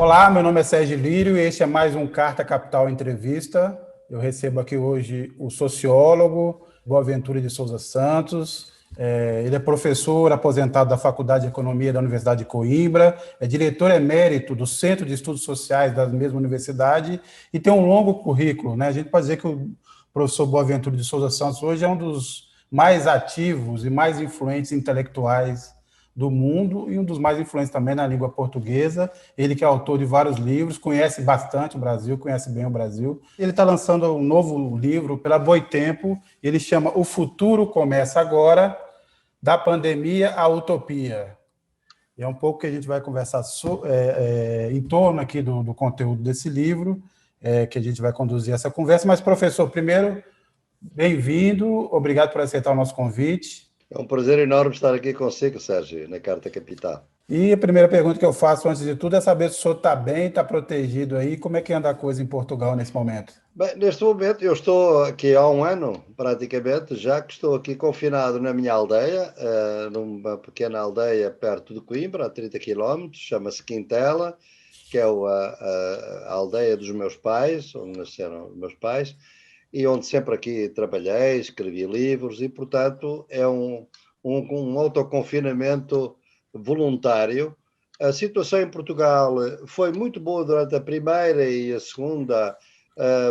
Olá, meu nome é Sérgio Lírio e este é mais um Carta Capital Entrevista. Eu recebo aqui hoje o sociólogo Boaventura de Souza Santos. Ele é professor aposentado da Faculdade de Economia da Universidade de Coimbra, é diretor emérito do Centro de Estudos Sociais da mesma universidade e tem um longo currículo, né? A gente pode dizer que o professor Boaventura de Souza Santos hoje é um dos mais ativos e mais influentes intelectuais do mundo e um dos mais influentes também na língua portuguesa. Ele que é autor de vários livros, conhece bastante o Brasil, conhece bem o Brasil. Ele está lançando um novo livro pela Boitempo, ele chama O Futuro Começa Agora, da Pandemia à Utopia. E é um pouco que a gente vai conversar em torno aqui do conteúdo desse livro, que a gente vai conduzir essa conversa. Mas, professor, primeiro, bem-vindo, obrigado por aceitar o nosso convite. É um prazer enorme estar aqui consigo, Sérgio, na Carta Capital. E a primeira pergunta que eu faço antes de tudo é saber se o senhor está bem, está protegido aí, como é que anda a coisa em Portugal nesse momento? Bem, neste momento eu estou aqui há um ano, praticamente, já que estou aqui confinado na minha aldeia, numa pequena aldeia perto de Coimbra, a 30 quilómetros, chama-se Quintela, que é a aldeia dos meus pais, onde nasceram os meus pais, e onde sempre aqui trabalhei, escrevi livros, e portanto é um autoconfinamento voluntário. A situação em Portugal foi muito boa durante a primeira e a segunda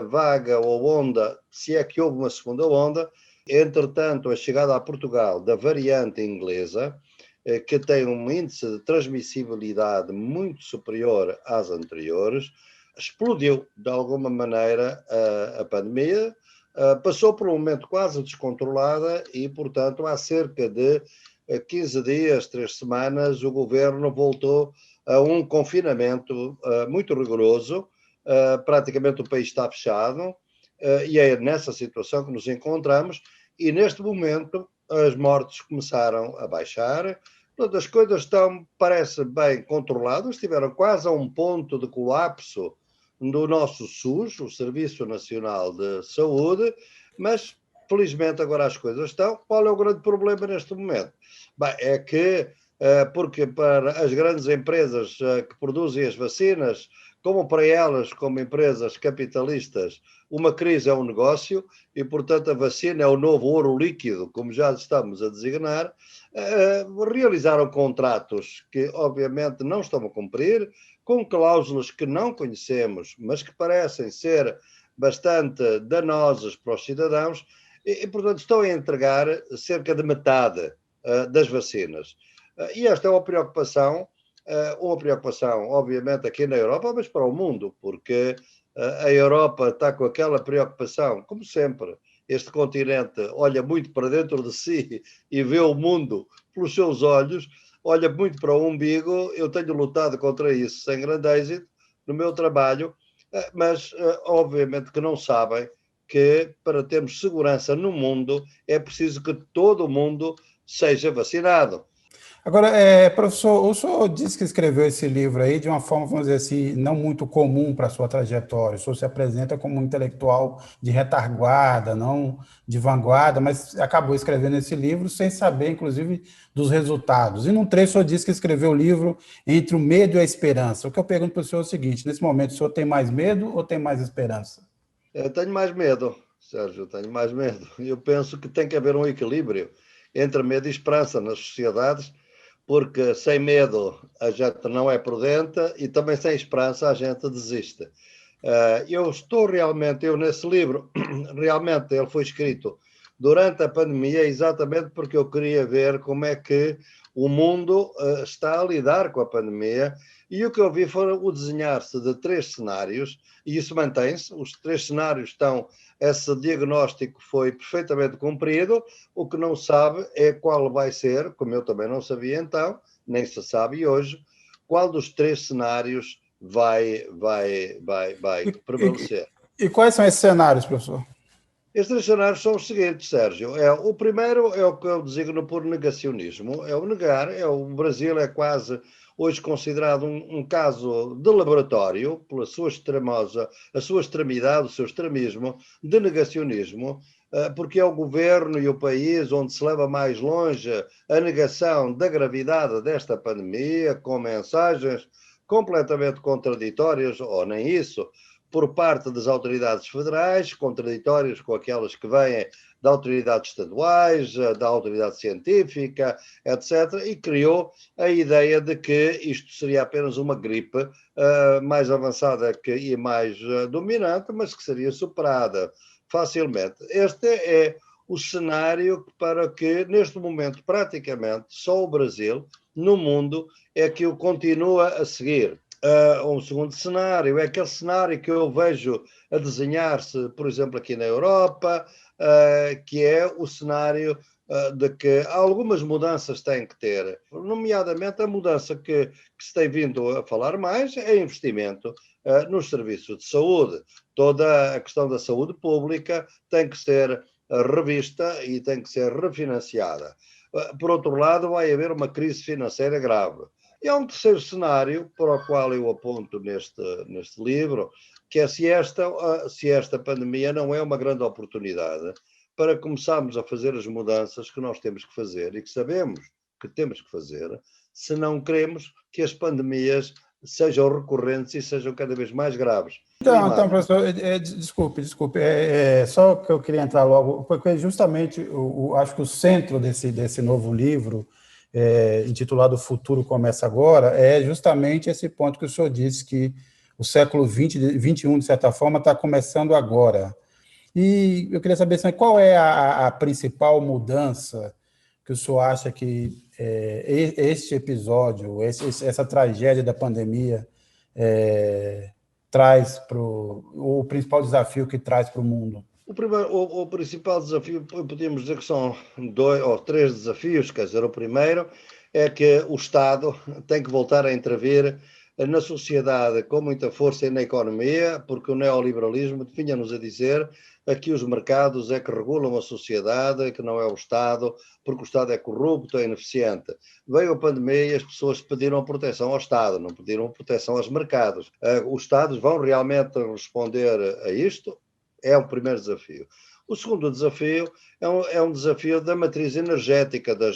vaga ou onda, se é que houve uma segunda onda. Entretanto, a chegada a Portugal da variante inglesa, que tem um índice de transmissibilidade muito superior às anteriores, explodiu de alguma maneira a pandemia, passou por um momento quase descontrolada e, portanto, há cerca de 15 dias, 3 semanas, o governo voltou a um confinamento muito rigoroso. Praticamente o país está fechado e é nessa situação que nos encontramos e, neste momento, as mortes começaram a baixar. Portanto, as coisas estão, parece, bem controladas, estiveram quase a um ponto de colapso do nosso SUS, o Serviço Nacional de Saúde, mas felizmente agora as coisas estão. Qual é o grande problema neste momento? Bem, é que, porque para as grandes empresas que produzem as vacinas, como para elas, como empresas capitalistas, uma crise é um negócio e, portanto, a vacina é o novo ouro líquido, como já estamos a designar, realizaram contratos que, obviamente, não estão a cumprir, com cláusulas que não conhecemos, mas que parecem ser bastante danosas para os cidadãos e portanto, estão a entregar cerca de metade das vacinas. E esta é uma preocupação, obviamente, aqui na Europa, mas para o mundo, porque a Europa está com aquela preocupação, como sempre. Este continente olha muito para dentro de si e vê o mundo pelos seus olhos, olha muito para o umbigo. Eu tenho lutado contra isso sem grande êxito no meu trabalho, mas obviamente que não sabem que para termos segurança no mundo é preciso que todo o mundo seja vacinado. Agora, professor, o senhor disse que escreveu esse livro aí de uma forma, vamos dizer assim, não muito comum para a sua trajetória. O senhor se apresenta como um intelectual de retaguarda, não de vanguarda, mas acabou escrevendo esse livro sem saber, inclusive, dos resultados. E num trecho o senhor disse que escreveu o livro entre o medo e a esperança. O que eu pergunto para o senhor é o seguinte, nesse momento, o senhor tem mais medo ou tem mais esperança? Eu tenho mais medo, Sérgio, tenho mais medo. Eu penso que tem que haver um equilíbrio entre medo e esperança nas sociedades, porque sem medo a gente não é prudente e também sem esperança a gente desiste. Eu nesse livro, realmente ele foi escrito durante a pandemia exatamente porque eu queria ver como é que o mundo está a lidar com a pandemia e o que eu vi foi o desenhar-se de 3 cenários e isso mantém-se, os 3 cenários estão, esse diagnóstico foi perfeitamente cumprido, o que não sabe é qual vai ser, como eu também não sabia então, nem se sabe hoje, qual dos 3 cenários vai prevalecer. E quais são esses cenários, professor? Estes 3 cenários são os seguintes, Sérgio. O primeiro é o que eu designo por negacionismo. É o negar. O Brasil é quase hoje considerado um caso de laboratório, pela sua extremosa, a sua extremidade, o seu extremismo, de negacionismo, porque é o governo e o país onde se leva mais longe a negação da gravidade desta pandemia, com mensagens completamente contraditórias, ou nem isso, por parte das autoridades federais, contraditórias com aquelas que vêm de autoridades estaduais, da autoridade científica, etc., e criou a ideia de que isto seria apenas uma gripe mais avançada e mais dominante, mas que seria superada facilmente. Este é o cenário para que, neste momento, praticamente só o Brasil, no mundo, é que o continua a seguir. Um segundo cenário é aquele cenário que eu vejo a desenhar-se, por exemplo, aqui na Europa, que é o cenário de que algumas mudanças têm que ter, nomeadamente a mudança que se tem vindo a falar mais é investimento nos serviços de saúde. Toda a questão da saúde pública tem que ser revista e tem que ser refinanciada. Por outro lado, vai haver uma crise financeira grave. E há um terceiro cenário, para o qual eu aponto neste livro, que é se esta pandemia não é uma grande oportunidade para começarmos a fazer as mudanças que nós temos que fazer e que sabemos que temos que fazer, se não queremos que as pandemias sejam recorrentes e sejam cada vez mais graves. Então professor, desculpe, só que eu queria entrar logo, porque justamente acho que o centro desse novo livro, intitulado O Futuro Começa Agora, é justamente esse ponto que o senhor disse, que o século XXI, de certa forma, está começando agora. E eu queria saber assim, qual é a principal mudança que o senhor acha que este episódio, essa tragédia da pandemia, traz o principal desafio que traz para o mundo? O principal desafio, podemos dizer que são 2 ou 3 desafios. Quer dizer, o primeiro é que o Estado tem que voltar a intervir na sociedade com muita força e na economia, porque o neoliberalismo vinha-nos a dizer que os mercados é que regulam a sociedade, que não é o Estado, porque o Estado é corrupto, é ineficiente. Veio a pandemia e as pessoas pediram proteção ao Estado, não pediram proteção aos mercados. Os Estados vão realmente responder a isto? É o primeiro desafio. O segundo desafio é um desafio da matriz energética da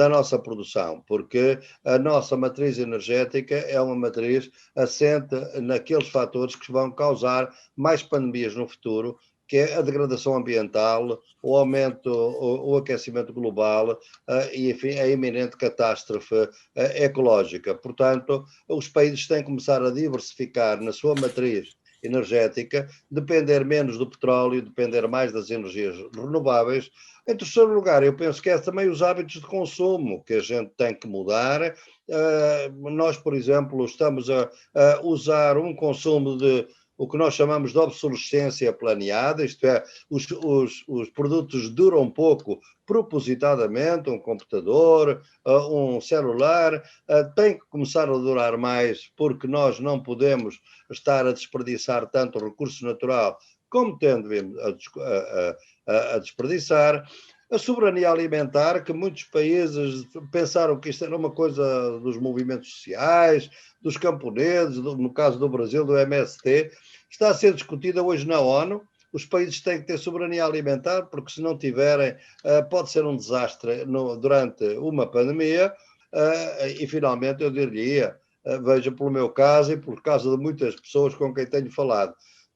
nossa produção, porque a nossa matriz energética é uma matriz assente naqueles fatores que vão causar mais pandemias no futuro, que é a degradação ambiental, o aumento, o aquecimento global e, enfim, a iminente catástrofe ecológica. Portanto, os países têm que começar a diversificar na sua matriz energética, depender menos do petróleo, depender mais das energias renováveis. Em terceiro lugar, eu penso que é também os hábitos de consumo que a gente tem que mudar. Nós, por exemplo, estamos a usar um consumo de o que nós chamamos de obsolescência planeada, isto é, os produtos duram pouco propositadamente, um computador, um celular, tem que começar a durar mais, porque nós não podemos estar a desperdiçar tanto recurso natural como tendo a desperdiçar. A soberania alimentar, que muitos países pensaram que isto era uma coisa dos movimentos sociais, dos camponeses, no caso do Brasil, do MST, está a ser discutida hoje na ONU. Os países têm que ter soberania alimentar, porque se não tiverem, pode ser um desastre durante uma pandemia. E finalmente eu diria, veja pelo meu caso e por causa de muitas pessoas com quem tenho falado,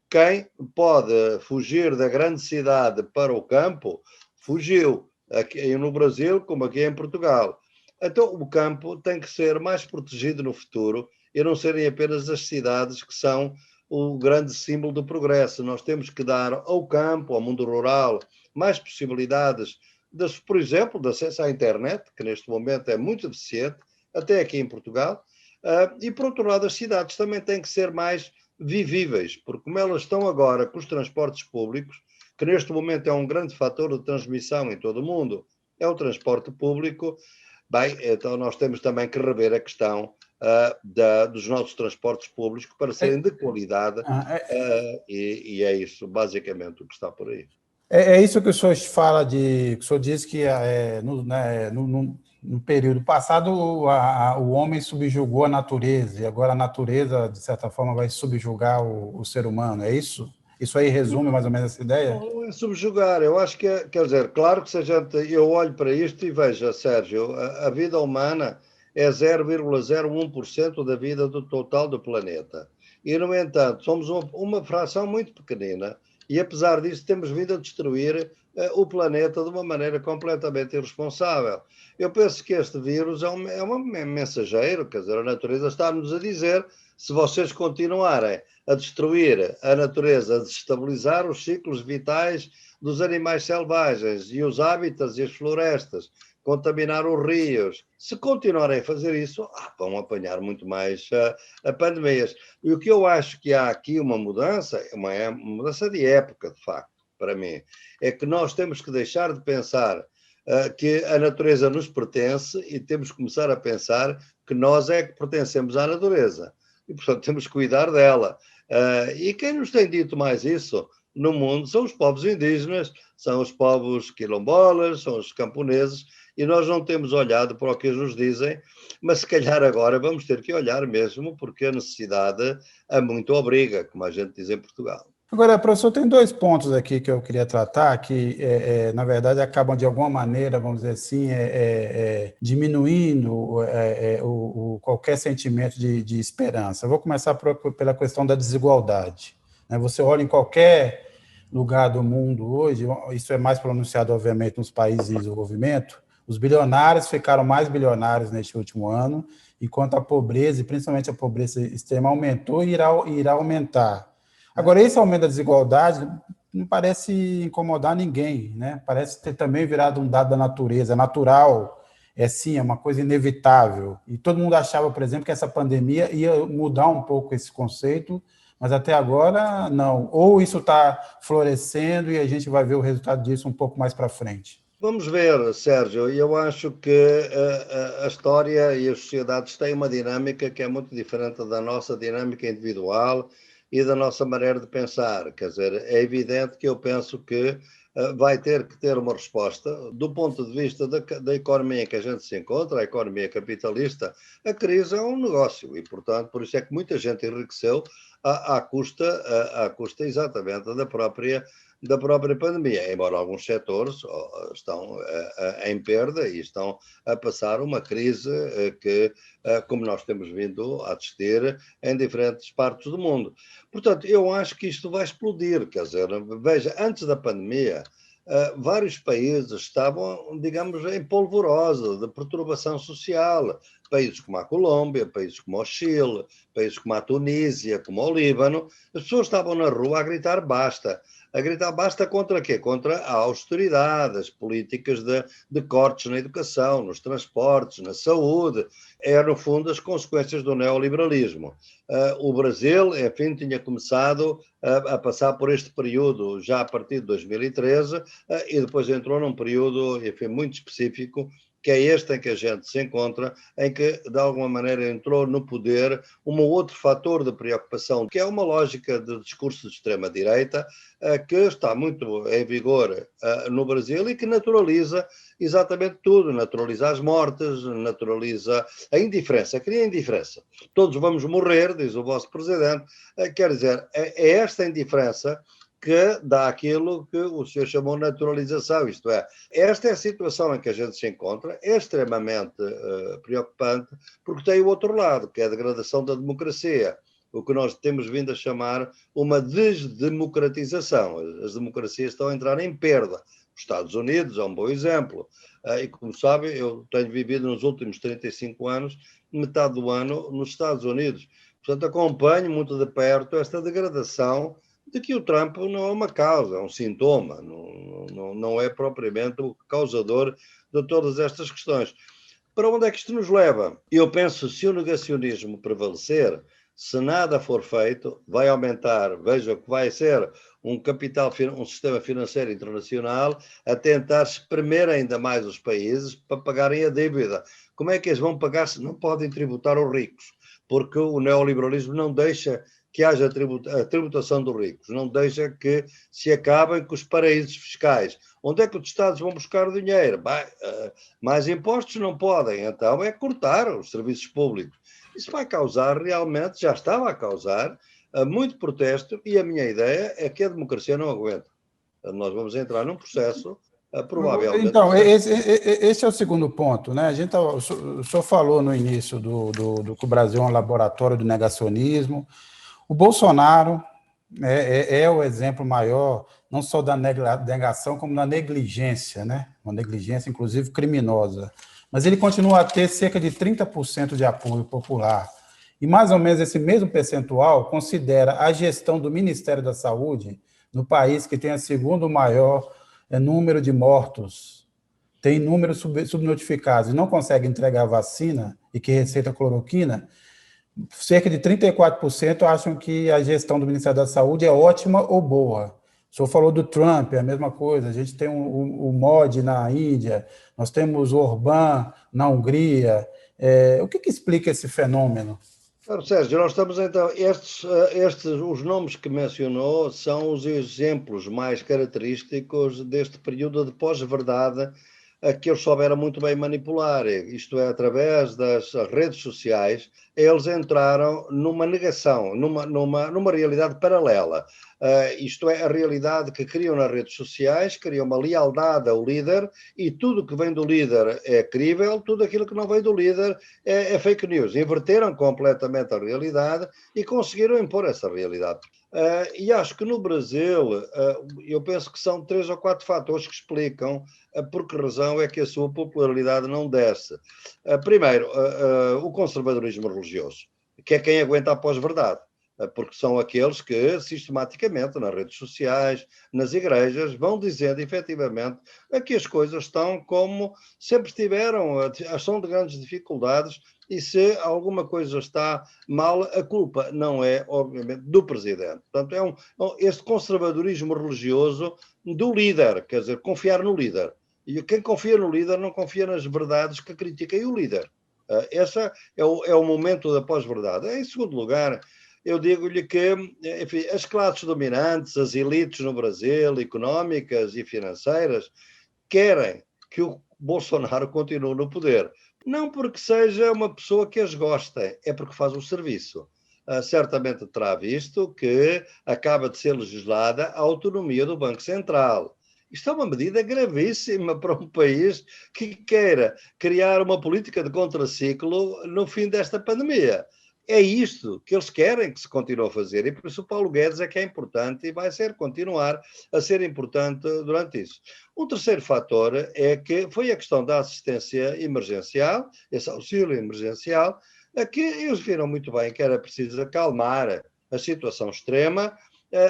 quem pode fugir da grande cidade para o campo, fugiu, aqui no Brasil como aqui em Portugal. Então o campo tem que ser mais protegido no futuro e não serem apenas as cidades que são o grande símbolo do progresso. Nós temos que dar ao campo, ao mundo rural, mais possibilidades, por exemplo, de acesso à internet, que neste momento é muito deficiente, até aqui em Portugal. E, por outro lado, as cidades também têm que ser mais vivíveis, porque como elas estão agora com os transportes públicos, que neste momento é um grande fator de transmissão em todo o mundo, é o transporte público, bem, então nós temos também que rever a questão dos nossos transportes públicos para serem de qualidade, e é isso basicamente o que está por aí. É isso que o senhor fala que o senhor diz que no período passado o homem subjugou a natureza, e agora a natureza, de certa forma, vai subjugar o ser humano, é isso? Isso aí resume mais ou menos essa ideia? Não é subjugar, eu acho que quer dizer, claro que se a gente, eu olho para isto e vejo, Sérgio, a vida humana é 0,01% da vida do total do planeta. E, no entanto, somos uma fração muito pequenina e, apesar disso, temos vindo a destruir o planeta de uma maneira completamente irresponsável. Eu penso que este vírus é um mensageiro, quer dizer, a natureza está-nos a dizer, se vocês continuarem a destruir a natureza, a desestabilizar os ciclos vitais dos animais selvagens e os hábitats e as florestas, contaminar os rios, se continuarem a fazer isso, vão apanhar muito mais pandemias. E o que eu acho que há aqui uma mudança, é uma mudança de época, de facto, para mim, é que nós temos que deixar de pensar que a natureza nos pertence e temos que começar a pensar que nós é que pertencemos à natureza. E, portanto, temos que cuidar dela. E quem nos tem dito mais isso no mundo são os povos indígenas, são os povos quilombolas, são os camponeses, e nós não temos olhado para o que eles nos dizem, mas se calhar agora vamos ter que olhar mesmo, porque a necessidade a muito obriga, como a gente diz em Portugal. Agora, professor, tem dois pontos aqui que eu queria tratar, que, na verdade, acabam, de alguma maneira, vamos dizer assim, diminuindo qualquer sentimento de esperança. Eu vou começar pela questão da desigualdade. Você olha em qualquer lugar do mundo hoje, isso é mais pronunciado, obviamente, nos países em desenvolvimento, os bilionários ficaram mais bilionários neste último ano, enquanto a pobreza, e principalmente a pobreza extrema, aumentou e irá aumentar. Agora, esse aumento da desigualdade não parece incomodar ninguém, né? Parece ter também virado um dado da natureza, natural, sim, é uma coisa inevitável. E todo mundo achava, por exemplo, que essa pandemia ia mudar um pouco esse conceito, mas até agora não. Ou isso está florescendo e a gente vai ver o resultado disso um pouco mais para frente. Vamos ver, Sérgio, eu acho que a história e as sociedades têm uma dinâmica que é muito diferente da nossa dinâmica individual e da nossa maneira de pensar. Quer dizer, é evidente que eu penso que vai ter que ter uma resposta. Do ponto de vista da economia em que a gente se encontra, a economia capitalista, a crise é um negócio e, portanto, por isso é que muita gente enriqueceu à custa exatamente da própria pandemia, embora alguns setores estão em perda e estão a passar uma crise que, como nós temos vindo a assistir em diferentes partes do mundo. Portanto, eu acho que isto vai explodir, quer dizer, veja, antes da pandemia, vários países estavam, digamos, em polvorosa de perturbação social, países como a Colômbia, países como o Chile, países como a Tunísia, como o Líbano, as pessoas estavam na rua a gritar basta. A gritar basta contra quê? Contra a austeridade, as políticas de cortes na educação, nos transportes, na saúde. É, no fundo, as consequências do neoliberalismo. O Brasil, enfim, tinha começado a passar por este período já a partir de 2013 e depois entrou num período, enfim, muito específico, que é este em que a gente se encontra, em que, de alguma maneira, entrou no poder um outro fator de preocupação, que é uma lógica de discurso de extrema-direita, que está muito em vigor no Brasil e que naturaliza exatamente tudo, naturaliza as mortes, naturaliza a indiferença, cria indiferença. Todos vamos morrer, diz o vosso presidente, quer dizer, é esta indiferença que dá aquilo que o senhor chamou naturalização, isto é, esta é a situação em que a gente se encontra, é extremamente preocupante, porque tem o outro lado, que é a degradação da democracia, o que nós temos vindo a chamar uma desdemocratização. As democracias estão a entrar em perda. Os Estados Unidos é um bom exemplo. E como sabem, eu tenho vivido nos últimos 35 anos, metade do ano, nos Estados Unidos. Portanto, acompanho muito de perto esta degradação de que o Trump não é uma causa, é um sintoma, não é propriamente o causador de todas estas questões. Para onde é que isto nos leva? Eu penso, se o negacionismo prevalecer, se nada for feito, vai aumentar, veja que vai ser um sistema financeiro internacional a tentar espremer ainda mais os países para pagarem a dívida. Como é que eles vão pagar se não podem tributar os ricos? Porque o neoliberalismo não deixa que haja a tributação dos ricos, não deixa que se acabem com os paraísos fiscais. Onde é que os Estados vão buscar o dinheiro? Mais impostos não podem, então é cortar os serviços públicos. Isso vai causar realmente, já estava a causar, muito protesto e a minha ideia é que a democracia não aguenta. Nós vamos entrar num processo provavelmente... Então, esse é o segundo ponto, né? O senhor falou no início do que o Brasil é um laboratório do negacionismo. O Bolsonaro é o exemplo maior, não só da negação, como da negligência, né? Uma negligência, inclusive, criminosa. Mas ele continua a ter cerca de 30% de apoio popular. E mais ou menos esse mesmo percentual considera a gestão do Ministério da Saúde no país que tem o segundo maior número de mortos, tem números subnotificados e não consegue entregar vacina e que receita cloroquina, cerca de 34% acham que a gestão do Ministério da Saúde é ótima ou boa. O senhor falou do Trump, é a mesma coisa. A gente tem o Modi na Índia, nós temos o Orbán na Hungria. O que explica esse fenômeno? Sérgio, nós estamos então, os nomes que mencionou são os exemplos mais característicos deste período de pós-verdade que eles souberam muito bem manipular, isto é, através das redes sociais, eles entraram numa negação, numa realidade paralela. Isto é, a realidade que criam nas redes sociais, criam uma lealdade ao líder e tudo que vem do líder é crível, tudo aquilo que não vem do líder é fake news. Inverteram completamente a realidade e conseguiram impor essa realidade. E acho que no Brasil, eu penso que são 3 ou 4 fatores que explicam por que razão é que a sua popularidade não desce. Primeiro, o conservadorismo religioso, que é quem aguenta a pós-verdade, porque são aqueles que sistematicamente nas redes sociais, nas igrejas, vão dizendo efetivamente que as coisas estão como sempre estiveram, são de grandes dificuldades e se alguma coisa está mal, a culpa não é, obviamente, do presidente. Portanto, este conservadorismo religioso do líder, quer dizer, confiar no líder. E quem confia no líder não confia nas verdades que critiquem o líder. Esse é o momento da pós-verdade. Em segundo lugar, eu digo-lhe que, enfim, as classes dominantes, as elites no Brasil, económicas e financeiras, querem que o Bolsonaro continue no poder. Não porque seja uma pessoa que as goste, é porque faz o serviço. Certamente terá visto que acaba de ser legislada a autonomia do Banco Central. Isto é uma medida gravíssima para um país que queira criar uma política de contraciclo no fim desta pandemia. É isto que eles querem que se continue a fazer e por isso o Paulo Guedes é que é importante e vai continuar a ser importante durante isso. Um terceiro fator é que foi a questão da assistência emergencial, esse auxílio emergencial, que eles viram muito bem que era preciso acalmar a situação extrema,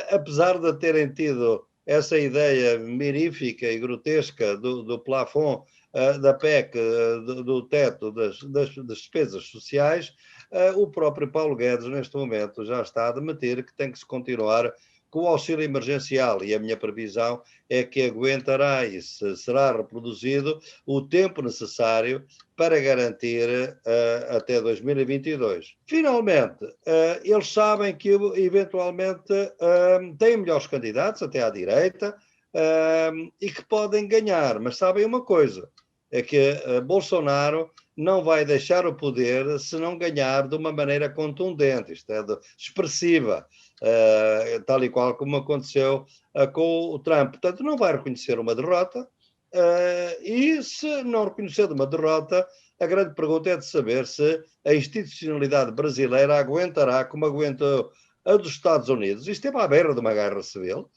apesar de terem tido essa ideia mirífica e grotesca do plafond da PEC, do teto das despesas sociais, o próprio Paulo Guedes, neste momento, já está a admitir que tem que se continuar com o auxílio emergencial e a minha previsão é que aguentará e será reproduzido o tempo necessário para garantir até 2022. Finalmente, eles sabem que eventualmente têm melhores candidatos, até à direita, e que podem ganhar, mas sabem uma coisa, é que Bolsonaro não vai deixar o poder se não ganhar de uma maneira contundente, isto é, expressiva, tal e qual como aconteceu com o Trump. Portanto, não vai reconhecer uma derrota, e se não reconhecer uma derrota, a grande pergunta é de saber se a institucionalidade brasileira aguentará como aguentou a dos Estados Unidos. Isto esteve à beira de uma guerra civil,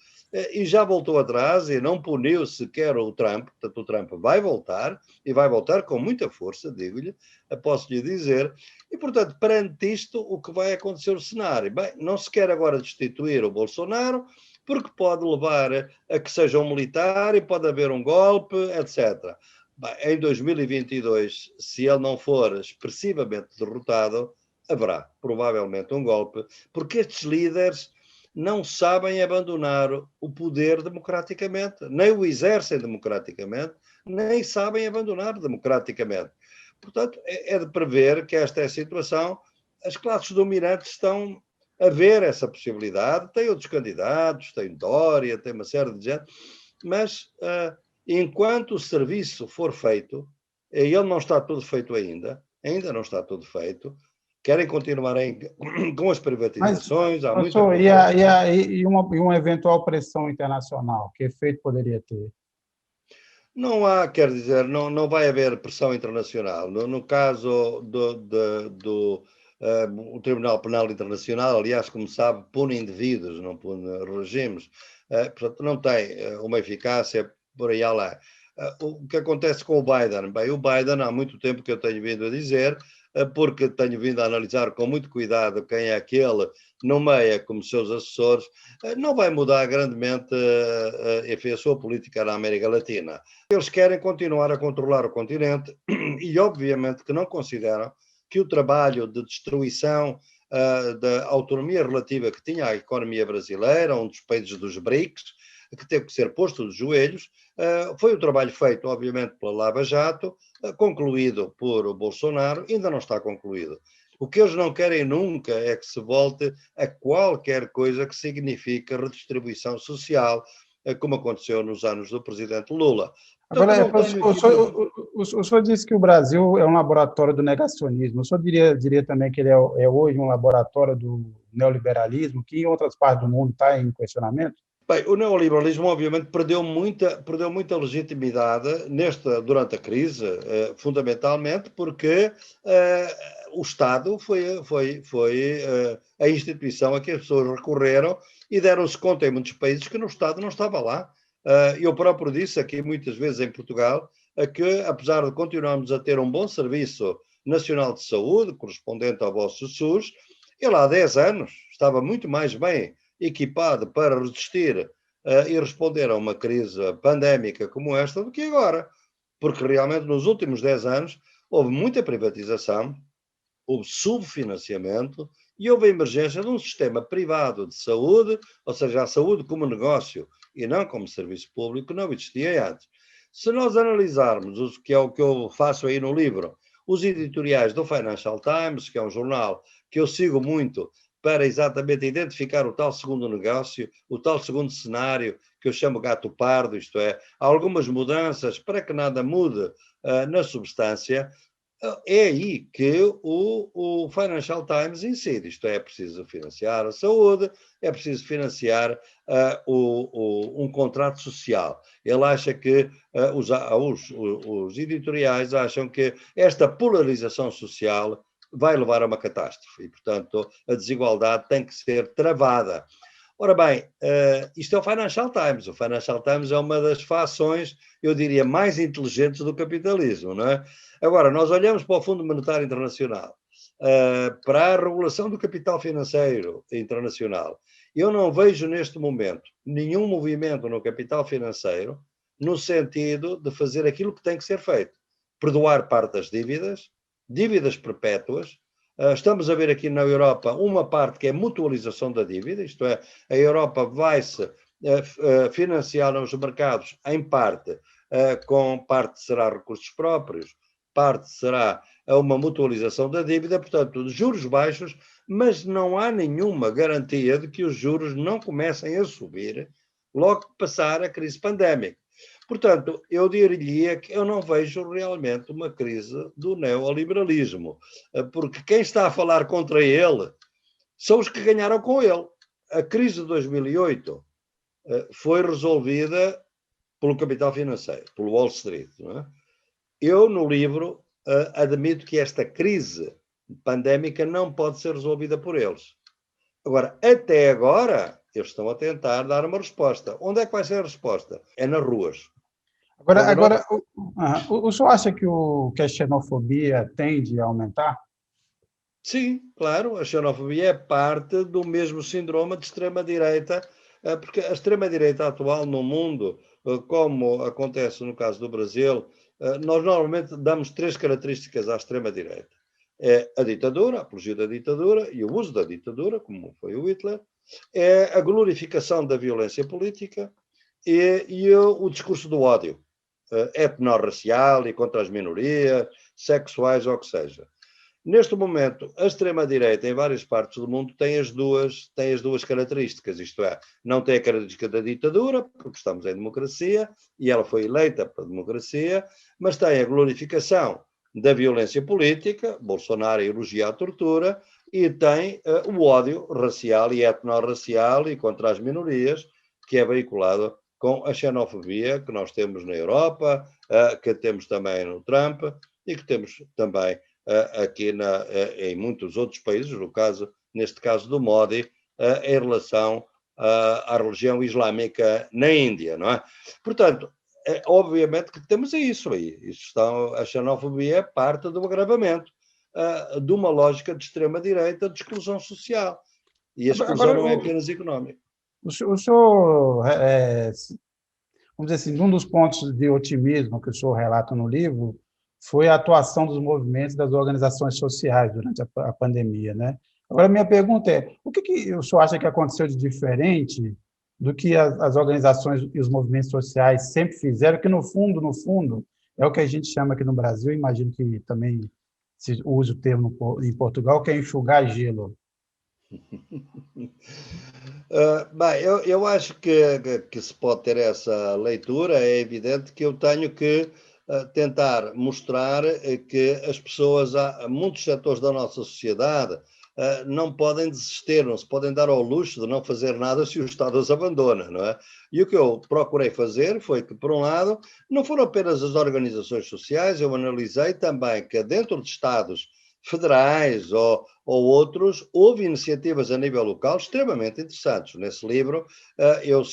e já voltou atrás e não puniu sequer o Trump. Portanto, o Trump vai voltar e vai voltar com muita força, digo-lhe, posso-lhe dizer. E, portanto, perante isto, o que vai acontecer no cenário? Bem, não se quer agora destituir o Bolsonaro, porque pode levar a que seja um militar e pode haver um golpe, etc. Bem, em 2022, se ele não for expressivamente derrotado, haverá provavelmente um golpe, porque estes líderes não sabem abandonar o poder democraticamente, nem o exercem democraticamente, nem sabem abandonar democraticamente. Portanto, é de prever que esta é a situação. As classes dominantes estão a ver essa possibilidade. Tem outros candidatos, tem Dória, tem uma série de gente, mas enquanto o serviço for feito, ele não está tudo feito ainda não está tudo feito, querem continuar com as privatizações. Mas, professor, e uma eventual pressão internacional, que efeito poderia ter? Não há, quer dizer, não vai haver pressão internacional. No caso o Tribunal Penal Internacional, aliás, como sabe, pune indivíduos, não pune regimes. Portanto, não tem uma eficácia por aí além. O que acontece com o Biden? Bem, o Biden, há muito tempo que eu tenho vindo a dizer, porque tenho vindo a analisar com muito cuidado quem é aquele nomeia como seus assessores, não vai mudar grandemente a sua política na América Latina. Eles querem continuar a controlar o continente e, obviamente, que não consideram que o trabalho de destruição da autonomia relativa que tinha a economia brasileira, um dos países dos BRICS, que teve que ser posto de joelhos, foi o trabalho feito, obviamente, pela Lava Jato, concluído por Bolsonaro, ainda não está concluído. O que eles não querem nunca é que se volte a qualquer coisa que signifique redistribuição social, como aconteceu nos anos do presidente Lula. Portanto, Agora, não tenho aqui... o senhor disse que o Brasil é um laboratório do negacionismo. O senhor diria também que ele é hoje um laboratório do neoliberalismo, que em outras partes do mundo está em questionamento? Bem, o neoliberalismo, obviamente, perdeu muita legitimidade durante a crise, fundamentalmente porque o Estado foi a instituição a que as pessoas recorreram e deram-se conta em muitos países que no Estado não estava lá. Eu próprio disse aqui muitas vezes em Portugal que, apesar de continuarmos a ter um bom serviço nacional de saúde, correspondente ao vosso SUS, ele há 10 anos estava muito mais bem equipado para resistir e responder a uma crise pandémica como esta do que agora. Porque realmente nos últimos 10 anos houve muita privatização, houve subfinanciamento e houve a emergência de um sistema privado de saúde, ou seja, a saúde como negócio e não como serviço público, que não existia antes. Se nós analisarmos o que é o que eu faço aí no livro, os editoriais do Financial Times, que é um jornal que eu sigo muito para exatamente identificar o tal segundo negócio, o tal segundo cenário, que eu chamo gato pardo, isto é, há algumas mudanças para que nada mude na substância. É aí que o Financial Times incide, isto é preciso financiar a saúde, é preciso financiar um contrato social. Ele acha que, os editoriais acham que esta polarização social vai levar a uma catástrofe e, portanto, a desigualdade tem que ser travada. Ora bem, isto é o Financial Times. O Financial Times é uma das fações, eu diria, mais inteligentes do capitalismo, não é? Agora, nós olhamos para o Fundo Monetário Internacional, para a regulação do capital financeiro internacional. Eu não vejo neste momento nenhum movimento no capital financeiro no sentido de fazer aquilo que tem que ser feito. Perdoar parte das dívidas perpétuas. Estamos a ver aqui na Europa uma parte que é mutualização da dívida, isto é, a Europa vai-se financiar nos mercados em parte, com parte será recursos próprios, parte será uma mutualização da dívida, portanto, juros baixos, mas não há nenhuma garantia de que os juros não comecem a subir logo que passar a crise pandémica. Portanto, eu diria que eu não vejo realmente uma crise do neoliberalismo, porque quem está a falar contra ele são os que ganharam com ele. A crise de 2008 foi resolvida pelo capital financeiro, pelo Wall Street. Não é? Eu, no livro, admito que esta crise pandémica não pode ser resolvida por eles. Agora, até agora, eles estão a tentar dar uma resposta. Onde é que vai ser a resposta? É nas ruas. Agora o senhor acha que a xenofobia tende a aumentar? Sim, claro, a xenofobia é parte do mesmo síndrome de extrema-direita, porque a extrema-direita atual no mundo, como acontece no caso do Brasil, nós normalmente damos 3 características à extrema-direita. É a ditadura, a apologia da ditadura e o uso da ditadura, como foi o Hitler, é a glorificação da violência política e o discurso do ódio, etnorracial e contra as minorias, sexuais ou o que seja. Neste momento, a extrema-direita em várias partes do mundo tem as duas características, isto é, não tem a característica da ditadura, porque estamos em democracia, e ela foi eleita para a democracia, mas tem a glorificação da violência política, Bolsonaro elogia a tortura, e tem o ódio racial e etnorracial e contra as minorias, que é veiculado com a xenofobia que nós temos na Europa, que temos também no Trump e que temos também aqui em muitos outros países, neste caso do Modi, em relação à religião islâmica na Índia, não é? Portanto, obviamente que temos isso aí. A xenofobia é parte do agravamento de uma lógica de extrema-direita de exclusão social. E a exclusão Agora, não é apenas económica. o senhor vamos dizer assim, um dos pontos de otimismo que o senhor relata no livro foi a atuação dos movimentos das organizações sociais durante a pandemia, né? Agora, minha pergunta é, o que o senhor acha que aconteceu de diferente do que as organizações e os movimentos sociais sempre fizeram, que no fundo, é o que a gente chama aqui no Brasil, imagino que também se use o termo em Portugal, que é enxugar gelo. Bem, eu acho que se pode ter essa leitura. É evidente que eu tenho que tentar mostrar que as pessoas, há muitos setores da nossa sociedade, não podem desistir, não se podem dar ao luxo de não fazer nada se o Estado os abandona, não é? E o que eu procurei fazer foi que, por um lado, não foram apenas as organizações sociais, eu analisei também que dentro de Estados federais ou outros, houve iniciativas a nível local extremamente interessantes. Nesse livro, eu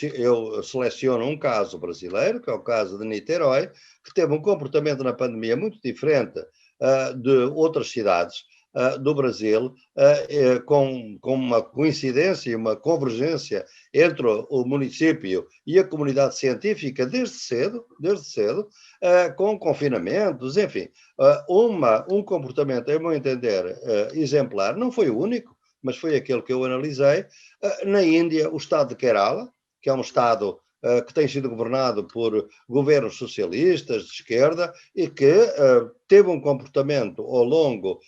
seleciono um caso brasileiro, que é o caso de Niterói, que teve um comportamento na pandemia muito diferente de outras cidades do Brasil, com uma coincidência e uma convergência entre o município e a comunidade científica desde cedo, com confinamentos, enfim, um comportamento, a meu entender, exemplar. Não foi o único, mas foi aquele que eu analisei. Na Índia, o estado de Kerala, que é um estado que tem sido governado por governos socialistas de esquerda e que teve um comportamento ao longo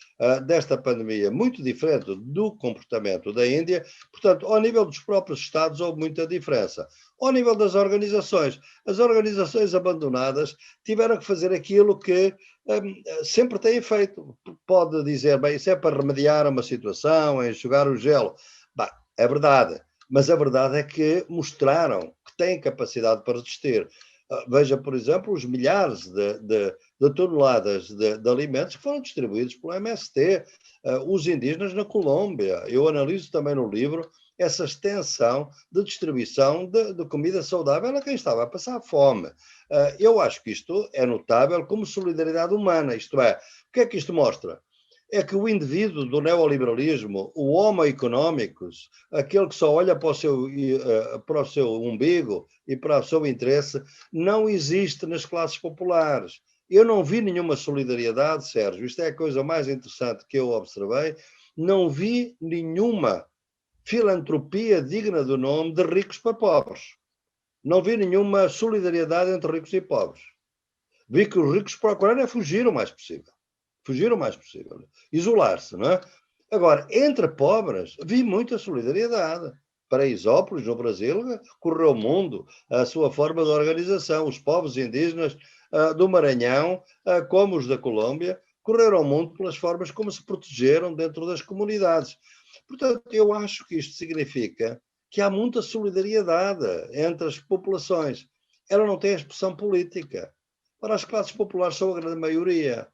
desta pandemia muito diferente do comportamento da Índia. Portanto, ao nível dos próprios Estados houve muita diferença. Ao nível das organizações, as organizações abandonadas tiveram que fazer aquilo que sempre têm feito. Pode dizer, bem, isso é para remediar uma situação, enxugar o gelo. Bem, é verdade, mas a verdade é que mostraram que têm capacidade para resistir. Veja, por exemplo, os milhares de toneladas de alimentos que foram distribuídos pelo MST, os indígenas na Colômbia. Eu analiso também no livro essa extensão de distribuição de comida saudável a quem estava a passar fome. Eu acho que isto é notável como solidariedade humana, isto é, o que é que isto mostra? É que o indivíduo do neoliberalismo, o homo economicus, aquele que só olha para o seu umbigo e para o seu interesse, não existe nas classes populares. Eu não vi nenhuma solidariedade, Sérgio, isto é a coisa mais interessante que eu observei, não vi nenhuma filantropia digna do nome de ricos para pobres. Não vi nenhuma solidariedade entre ricos e pobres. Vi que os ricos procuraram é fugir o mais possível. Isolar-se, não é? Agora, entre pobres, vi muita solidariedade. Paraisópolis, no Brasil, correu o mundo a sua forma de organização. Os povos indígenas do Maranhão, como os da Colômbia, correram o mundo pelas formas como se protegeram dentro das comunidades. Portanto, eu acho que isto significa que há muita solidariedade entre as populações. Ela não tem expressão política. Para as classes populares são a grande maioria.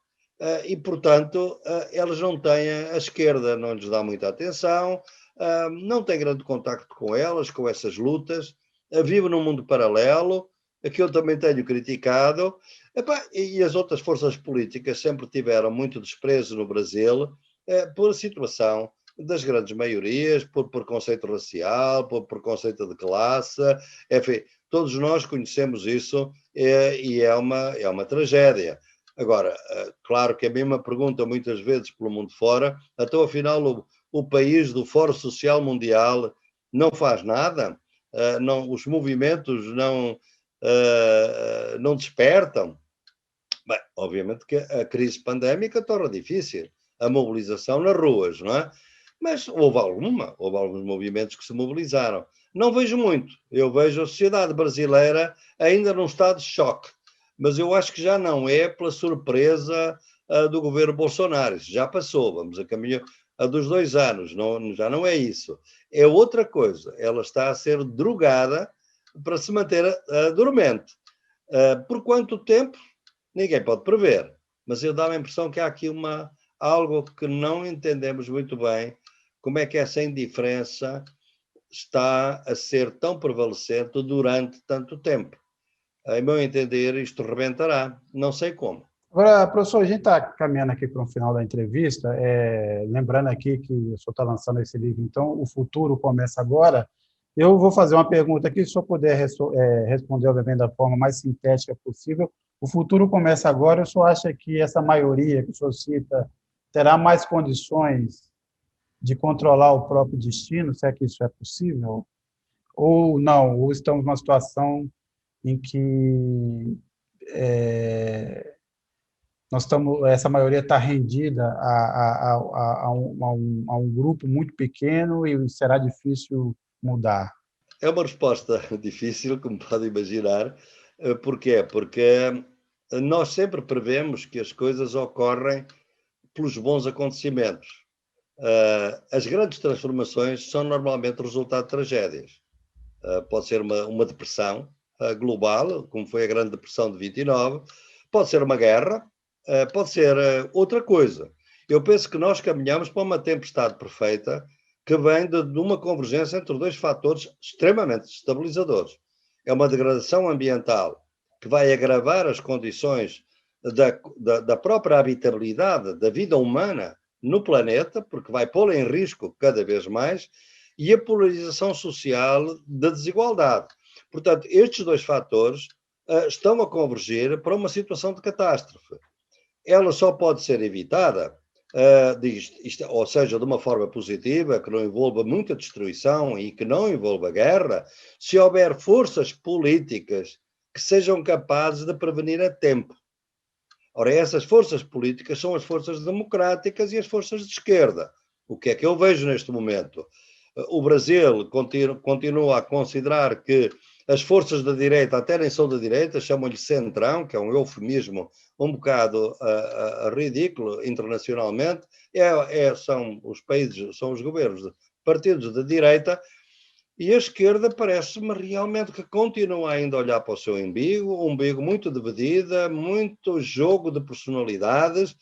E, portanto, elas não têm, a esquerda não lhes dá muita atenção, não tem grande contacto com elas, com essas lutas, vive num mundo paralelo, que eu também tenho criticado, e as outras forças políticas sempre tiveram muito desprezo no Brasil por a situação das grandes maiorias, por preconceito racial, por preconceito de classe, enfim, todos nós conhecemos isso e é uma tragédia. Agora, claro que a mesma pergunta muitas vezes pelo mundo fora, então afinal o país do Fórum Social Mundial não faz nada? Os movimentos não despertam? Bem, obviamente que a crise pandémica torna difícil a mobilização nas ruas, não é? Mas houve alguns movimentos que se mobilizaram. Não vejo muito, eu vejo a sociedade brasileira ainda num estado de choque, mas eu acho que já não é pela surpresa do governo Bolsonaro, isso já passou, vamos a caminho dos 2 anos, já não é isso. É outra coisa, ela está a ser drogada para se manter dormente. Por quanto tempo? Ninguém pode prever, mas eu dá-me a impressão que há aqui algo que não entendemos muito bem, como é que essa indiferença está a ser tão prevalecente durante tanto tempo. Em meu entender, isto rebentará, não sei como. Agora, professor, a gente está caminhando aqui para o final da entrevista, lembrando aqui que o senhor está lançando esse livro, então, O Futuro Começa Agora. Eu vou fazer uma pergunta aqui, se o senhor puder responder, obviamente, da forma mais sintética possível. O futuro começa agora, o senhor acha que essa maioria que o senhor cita terá mais condições de controlar o próprio destino, se é que isso é possível? Ou não, ou estamos numa situação em que essa maioria está rendida a um grupo muito pequeno e será difícil mudar? É uma resposta difícil, como pode imaginar. Porquê? Porque nós sempre prevemos que as coisas ocorrem pelos bons acontecimentos. As grandes transformações são normalmente resultado de tragédias. Pode ser uma depressão global, como foi a Grande Depressão de 29, pode ser uma guerra, pode ser outra coisa. Eu penso que nós caminhamos para uma tempestade perfeita que vem de uma convergência entre dois fatores extremamente estabilizadores. É uma degradação ambiental que vai agravar as condições da própria habitabilidade da vida humana no planeta, porque vai pô-la em risco cada vez mais, e a polarização social da desigualdade. Portanto, estes dois fatores estão a convergir para uma situação de catástrofe. Ela só pode ser evitada, ou seja, de uma forma positiva, que não envolva muita destruição e que não envolva guerra, se houver forças políticas que sejam capazes de prevenir a tempo. Ora, essas forças políticas são as forças democráticas e as forças de esquerda. O que é que eu vejo neste momento? O Brasil continua a considerar que as forças da direita até nem são da direita, chamam-lhe centrão, que é um eufemismo um bocado ridículo internacionalmente. São os países, são os governos de partidos da direita, e a esquerda parece-me realmente que continua ainda a olhar para o seu umbigo, um umbigo muito dividida, muito jogo de personalidades,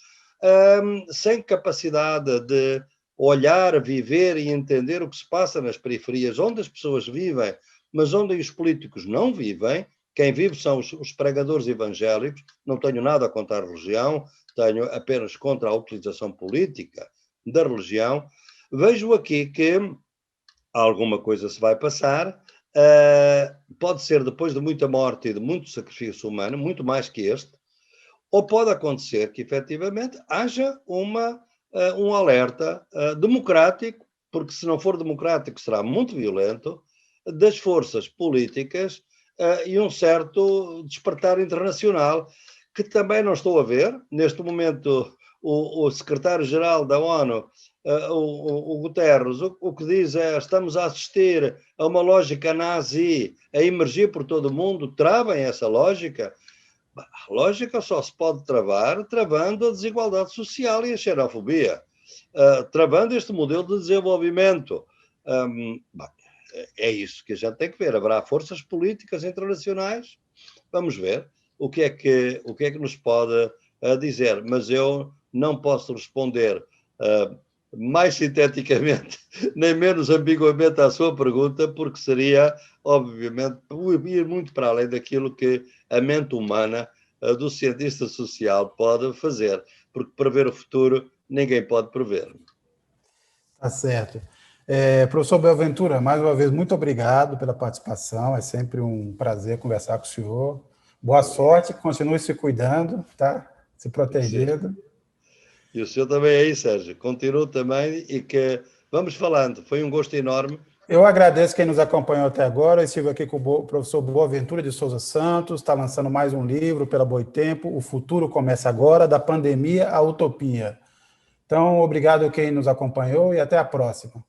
sem capacidade de olhar, viver e entender o que se passa nas periferias, onde as pessoas vivem, mas onde os políticos não vivem. Quem vive são os pregadores evangélicos. Não tenho nada contra a religião, tenho apenas contra a utilização política da religião. Vejo aqui que alguma coisa se vai passar, pode ser depois de muita morte e de muito sacrifício humano, muito mais que este, ou pode acontecer que efetivamente haja um alerta democrático, porque se não for democrático será muito violento, das forças políticas e um certo despertar internacional, que também não estou a ver. Neste momento, o secretário-geral da ONU, o Guterres, o que diz é: estamos a assistir a uma lógica nazi a emergir por todo o mundo. Travem essa lógica. A lógica só se pode travar travando a desigualdade social e a xenofobia, travando este modelo de desenvolvimento. É isso que a gente tem que ver. Haverá forças políticas internacionais, vamos ver o que é que nos pode dizer, mas eu não posso responder mais sinteticamente, nem menos ambiguamente à sua pergunta, porque seria, obviamente, ir muito para além daquilo que a mente humana do cientista social pode fazer, porque prever o futuro ninguém pode prever. Tá certo. Professor Boaventura, mais uma vez, muito obrigado pela participação, é sempre um prazer conversar com o senhor. Boa sorte, continue se cuidando, tá? Se protegendo. Sim. E o senhor também aí, Sérgio. Continue também e que vamos falando. Foi um gosto enorme. Eu agradeço quem nos acompanhou até agora. Eu estive aqui com o professor Boaventura de Souza Santos, está lançando mais um livro pela Boitempo, O Futuro Começa Agora, da Pandemia à Utopia. Então, obrigado a quem nos acompanhou e até a próxima.